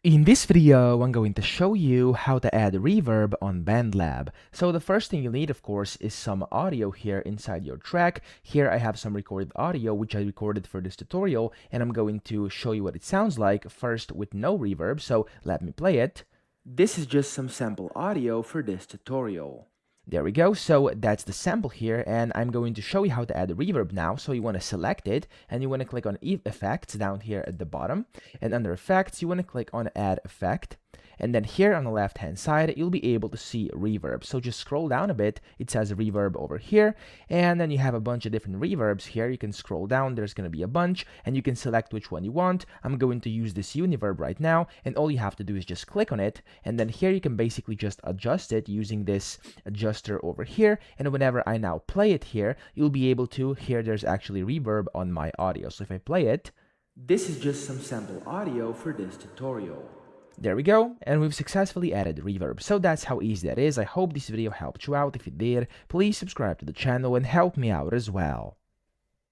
In this video, I'm going to show you how to add reverb on BandLab. So the first thing you'll need, of course, is some audio here inside your track. Here I have some recorded audio, which I recorded for this tutorial, and I'm going to show you what it sounds like first with no reverb, so let me play it. This is just some sample audio for this tutorial. There we go. So that's the sample here, and I'm going to show you how to add the reverb now. So you want to select it, and you want to click on Effects down here at the bottom, and under Effects, you want to click on Add Effect. And then here on the left hand side, you'll be able to see reverb. So just scroll down a bit. It says reverb over here. And then you have a bunch of different reverbs here. You can scroll down. There's going to be a bunch and you can select which one you want. I'm going to use this univerb right now. And all you have to do is just click on it. And then here you can basically just adjust it using this adjuster over here. And whenever I now play it here, you'll be able to hear there's actually reverb on my audio. So if I play it, this is just some sample audio for this tutorial. There we go, and we've successfully added reverb. So that's how easy that is. I hope this video helped you out. If it did, please subscribe to the channel and help me out as well.